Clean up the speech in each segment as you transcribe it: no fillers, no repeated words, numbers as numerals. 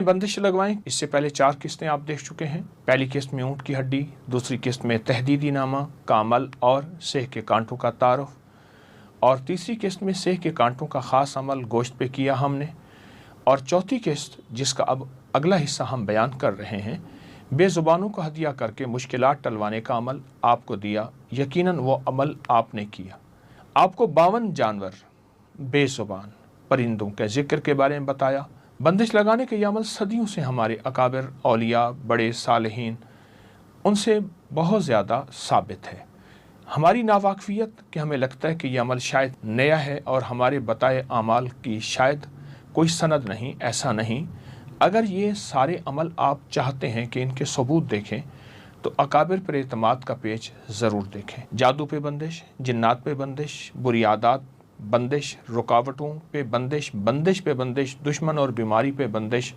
बंदिश लगवाएं। इससे पहले 4 किस्तें आप देख चुके हैं। पहली किस्त में ऊँट की हड्डी, दूसरी किस्त में तहदीदी नामा का अमल और सेह के कांटों का तारुफ, और तीसरी किस्त में सेह के कांटों का ख़ास अमल गोश्त पे किया हमने, और चौथी किस्त जिसका अब अगला हिस्सा हम बयान कर रहे हैं, बेज़ुबानों को हदिया करके मुश्किलात टलवाने का अमल आपको दिया। यकीनन वो अमल आपने किया। आपको 52 जानवर बेज़ुबान परिंदों के ज़िक्र के बारे में बताया। बंदिश लगाने के ये अमल सदियों से हमारे अकाबिर औलिया, बड़े सालिहीन, उनसे बहुत ज़्यादा साबित है। हमारी नावाकफियत कि हमें लगता है कि यह अमल शायद नया है और हमारे बताए अमाल की शायद कोई सनद नहीं। ऐसा नहीं। अगर ये सारे अमल आप चाहते हैं कि इनके सबूत देखें तो अकाबिर पर एतमाद का पेज ज़रूर देखें। जादू पे बंदिश, जिन्नात पे बंदिश, बुरी आदत बंदिश, रुकावटों पे बंदिश, बंदिश पे बंदिश, दुश्मन और बीमारी पे बंदिश,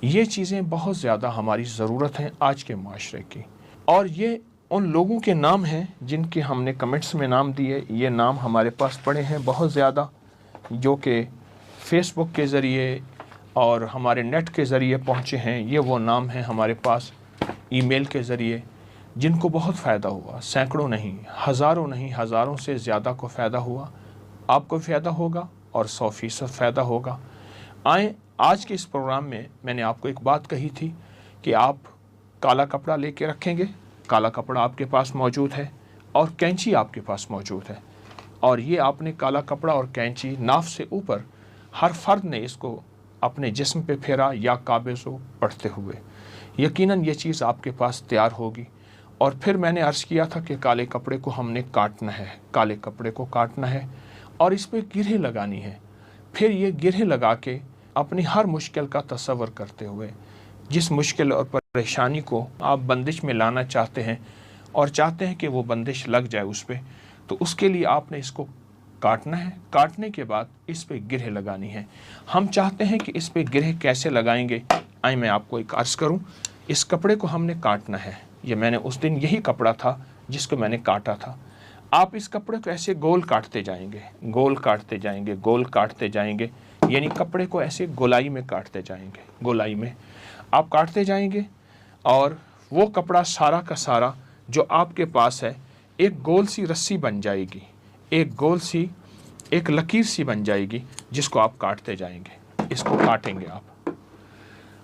ये चीज़ें बहुत ज़्यादा हमारी ज़रूरत हैं आज के माशरे की। और ये उन लोगों के नाम हैं जिनके हमने कमेंट्स में नाम दिए। ये नाम हमारे पास पड़े हैं बहुत ज़्यादा, जो कि फ़ेसबुक के ज़रिए और हमारे नेट के ज़रिए पहुँचे हैं। ये वो नाम हैं हमारे पास ईमेल के ज़रिए जिनको बहुत फ़ायदा हुआ। सैकड़ों नहीं, हज़ारों नहीं, हज़ारों से ज़्यादा को फ़ायदा हुआ। आपको फ़ायदा होगा और 100% फ़ायदा होगा। आए, आज के इस प्रोग्राम में मैंने आपको एक बात कही थी कि आप काला कपड़ा लेके रखेंगे। काला कपड़ा आपके पास मौजूद है और कैंची आपके पास मौजूद है, और ये आपने काला कपड़ा और कैंची नाफ से ऊपर हर फर्द ने इसको अपने जिस्म पे फेरा या काबिज़ पढ़ते हुए। यकीनन ये चीज़ आपके पास तैयार होगी। और फिर मैंने अर्ज़ किया था कि काले कपड़े को हमने काटना है, काले कपड़े को काटना है और इस पर गिरहें लगानी है। फिर ये गिरहें लगा के अपनी हर मुश्किल का तसव्वुर करते हुए, जिस मुश्किल और परेशानी को आप बंदिश में लाना चाहते हैं और चाहते हैं कि वो बंदिश लग जाए उस पर, तो उसके लिए आपने इसको काटना है। काटने के बाद इस पे गिरहें लगानी है। हम चाहते हैं कि इस पे गिरहें कैसे लगाएंगे। आइए मैं आपको एक अर्ज़ करूं। इस कपड़े को हमने काटना है। ये मैंने उस दिन यही कपड़ा था जिसको मैंने काटा था। आप इस कपड़े को ऐसे गोल काटते जाएंगे, गोल काटते जाएंगे, गोल काटते जाएंगे, यानी कपड़े को ऐसे गोलाई में काटते जाएंगे। गोलाई में आप काटते जाएंगे और वो कपड़ा सारा का सारा जो आपके पास है एक गोल सी रस्सी बन जाएगी, एक गोल सी एक लकीर सी बन जाएगी, जिसको आप काटते जाएंगे। इसको काटेंगे आप,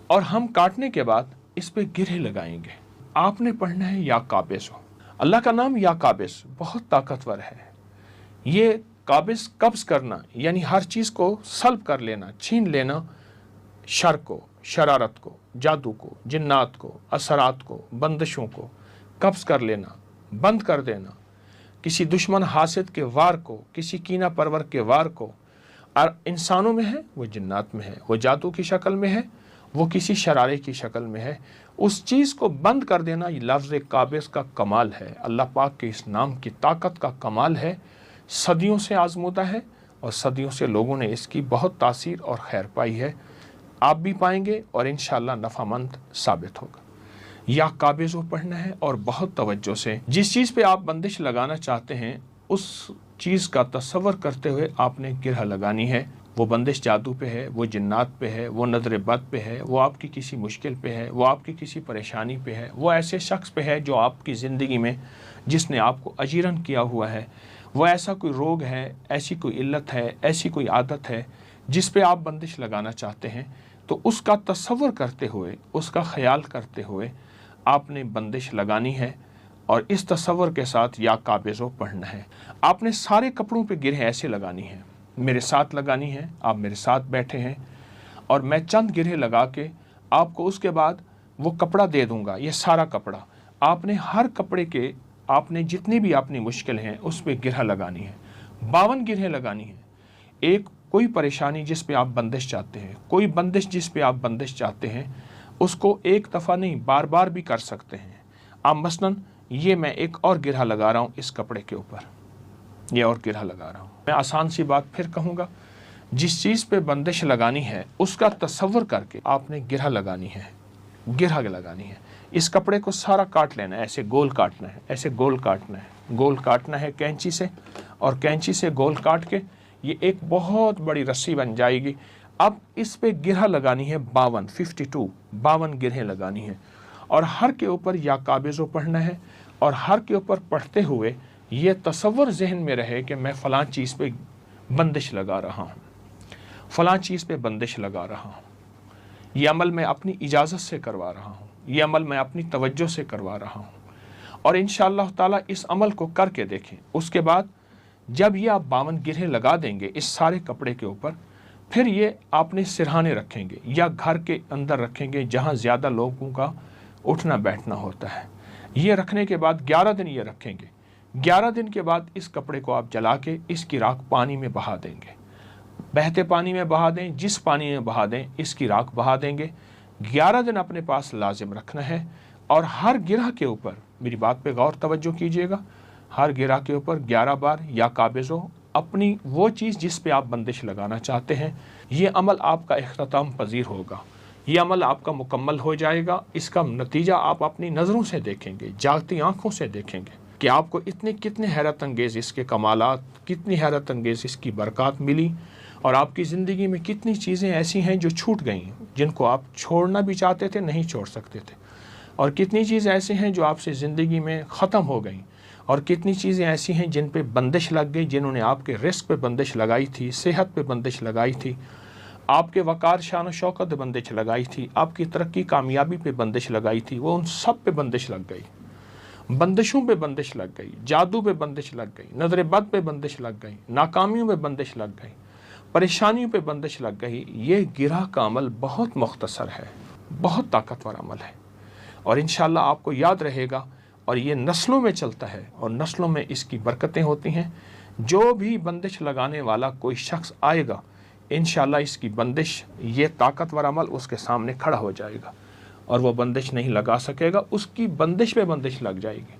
और हम काटने के बाद इस पे गिरहें लगाएंगे। आपने पढ़ना है या काबिज़ हो। अल्लाह का नाम या काबिज़ बहुत ताकतवर है। ये काबिज़ कब्ज़ करना यानी हर चीज़ को सल्ब कर लेना, छीन लेना, शर को, शरारत को, जादू को, जिन्नात को, असरात को, बंदिशों को कब्ज़ कर लेना, बंद कर देना, किसी दुश्मन हासिद के वार को, किसी कीना परवर के वार को। और इंसानों में है, वो जिन्नात में है, वो जादू की शक्ल में है, वो किसी शरारे की शक्ल में है, उस चीज़ को बंद कर देना। ये लफ्ज़ काबिज़ का कमाल है, अल्लाह पाक के इस नाम की ताकत का कमाल है। सदियों से आजमूदा है और सदियों से लोगों ने इसकी बहुत तासीर और खैर पाई है। आप भी पाएंगे और इंशाअल्लाह नफ़ामंद साबित होगा। या काबिज़ पढ़ना है और बहुत तवज्जो से जिस चीज़ पे आप बंदिश लगाना चाहते हैं उस चीज़ का तसव्वुर करते हुए आपने गिरह लगानी है। वो बंदिश जादू पे है, वो जिन्नात पे है, वो नज़र बद पे है, वो आपकी किसी मुश्किल पे है, वो आपकी किसी परेशानी पे है, वो ऐसे शख्स पे है जो आपकी ज़िंदगी में जिसने आपको अजीरन किया हुआ है, वो ऐसा कोई रोग है, ऐसी कोई इल्लत है, ऐसी कोई आदत है जिस पे आप बंदिश लगाना चाहते हैं। तो उसका तसव्वुर करते हुए, उसका ख्याल करते हुए आपने बंदिश लगानी है और इस तसव्वुर के साथ या काबिज़ पढ़ना है। आपने सारे कपड़ों पे गिरहें ऐसे लगानी है, मेरे साथ लगानी है। आप मेरे साथ बैठे हैं और मैं चंद गिरहें लगा के आपको उसके बाद वो कपड़ा दे दूंगा। ये सारा कपड़ा आपने हर कपड़े के आपने जितनी भी अपनी मुश्किल हैं उस पर गिरह लगानी है। 52 गिरहें लगानी है। एक कोई परेशानी जिस पे आप बंदिश चाहते हैं, कोई बंदिश जिस पे आप बंदिश चाहते हैं, उसको एक दफ़ा नहीं बार बार भी कर सकते हैं आप। मसलन ये मैं एक और गिरह लगा रहा हूँ इस कपड़े के ऊपर, ये और गिरह लगा रहा हूँ। मैं आसान सी बात फिर कहूँगा, जिस चीज़ पे बंदिश लगानी है उसका तसव्वुर करके आपने गिरह लगानी है, गिरह लगानी है। इस कपड़े को सारा काट लेना है, ऐसे गोल काटना है, ऐसे गोल काटना है, गोल काटना है कैंची से, और कैंची से गोल काट के ये एक बहुत बड़ी रस्सी बन जाएगी। अब इस पे गिरह लगानी है 52 गिरहें लगानी है, और हर के ऊपर या काबिज़ो पढ़ना है, और हर के ऊपर पढ़ते हुए ये तसव्वुर जहन में रहे कि मैं फ़लाँ चीज़ पे बंदिश लगा रहा हूँ, फ़लाँ चीज़ पे बंदिश लगा रहा हूँ, ये अमल मैं अपनी इजाज़त से करवा रहा हूँ, ये अमल मैं अपनी तवज्जो से करवा रहा हूँ। और इंशाअल्लाह ताला इस अमल को करके देखें। उसके बाद जब ये आप 52 गिरहें लगा देंगे इस सारे कपड़े के ऊपर, फिर ये आपने सिरहाने रखेंगे या घर के अंदर रखेंगे जहाँ ज़्यादा लोगों का उठना बैठना होता है। ये रखने के बाद 11 दिन ये रखेंगे। 11 दिन के बाद इस कपड़े को आप जला के इसकी राख पानी में बहा देंगे। बहते पानी में बहा दें, जिस पानी में बहा दें इसकी राख बहा देंगे। 11 दिन अपने पास लाजिम रखना है, और हर गिरह के ऊपर, मेरी बात पे गौर तवज्जो कीजिएगा, हर गिरह के ऊपर 11 बार या काबिज़ो अपनी वो चीज़ जिस पे आप बंदिश लगाना चाहते हैं, ये अमल आपका इख्तिताम पजीर होगा, ये अमल आपका मुकम्मल हो जाएगा। इसका नतीजा आप अपनी नज़रों से देखेंगे, जागती आँखों से देखेंगे कि आपको कितने हैरत अंगेज़ इसके कमालात, कितनी हैरत अंगेज़ इसकी बरक़ात मिली, और आपकी ज़िंदगी में कितनी चीज़ें ऐसी हैं जो छूट गई, जिनको आप छोड़ना भी चाहते थे नहीं छोड़ सकते थे, और कितनी चीज़ें ऐसी हैं जो आपसे ज़िंदगी में ख़त्म हो गई, और कितनी चीज़ें ऐसी हैं जिन पे बंदिश लग गई, जिन्होंने आपके रिस्क पे बंदिश लगाई थी, सेहत पे बंदिश लगाई थी, आपके वक़ार शान शौकत पे बंदिश लगाई थी, आपकी तरक्की कामयाबी पे बंदिश लगाई थी, वो उन सब पे बंदिश लग गई। बंदिशों पे बंदिश लग गई, जादू पे बंदिश लग गई, नज़र बद पे बंदिश लग गई, नाकामियों पे बंदिश लग गई, परेशानियों पे बंदिश लग गई। ये गिरह का अमल बहुत मुख्तसर है, बहुत ताकतवर अमल है, और इंशाअल्लाह आपको याद रहेगा, और ये नस्लों में चलता है और नस्लों में इसकी बरकतें होती हैं। जो भी बंदिश लगाने वाला कोई शख्स आएगा, इंशाअल्लाह इसकी बंदिश, ये ताकतवर अमल उसके सामने खड़ा हो जाएगा, और वो बंदिश नहीं लगा सकेगा, उसकी बंदिश पे बंदिश लग जाएगी।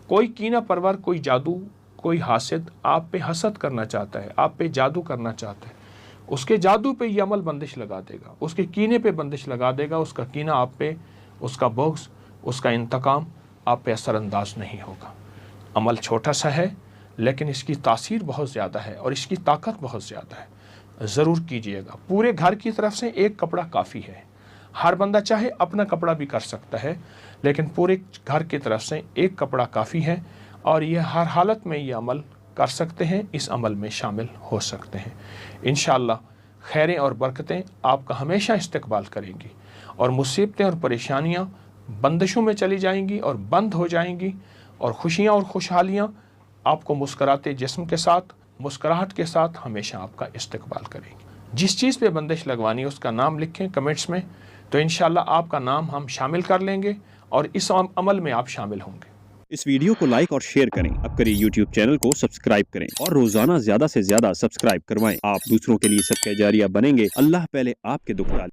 कोई कीना परवर, कोई जादू, कोई हासिद आप पे हसद करना चाहता है, आप पे जादू करना चाहता है, उसके जादू पे ये अमल बंदिश लगा देगा, उसके कीने पे बंदिश लगा देगा। उसका कीना आप पे, उसका बुग़्ज़, उसका इंतकाम आप पे असरअंदाज नहीं होगा। अमल छोटा सा है, लेकिन इसकी तासीर बहुत ज़्यादा है और इसकी ताकत बहुत ज़्यादा है। ज़रूर कीजिएगा। पूरे घर की तरफ से एक कपड़ा काफ़ी है। हर बंदा चाहे अपना कपड़ा भी कर सकता है, लेकिन पूरे घर की तरफ से एक कपड़ा काफ़ी है, और ये हर हालत में ये अमल कर सकते हैं, इस अमल में शामिल हो सकते हैं। इंशाअल्लाह खैरें और बरकतें आपका हमेशा इस्तकबाल करेंगी, और मुसीबतें और परेशानियाँ बंदिशों में चली जाएंगी और बंद हो जाएंगी, और खुशियाँ और खुशहालियाँ आपको मुस्कराते जिस्म के साथ, मुस्कराहट के साथ हमेशा आपका इस्तकबाल करेंगी। जिस चीज़ पे बंदिश लगवानी है उसका नाम लिखें कमेंट्स में, तो इंशाअल्लाह आपका नाम हम शामिल कर लेंगे और इस अमल में आप शामिल होंगे। इस वीडियो को लाइक और शेयर करें। अब करें यूट्यूब चैनल को सब्सक्राइब करें और रोजाना ज्यादा से ज्यादा सब्सक्राइब करवाएं। आप दूसरों के लिए सदका जारिया बनेंगे। अल्लाह पहले आपके दुख डाले।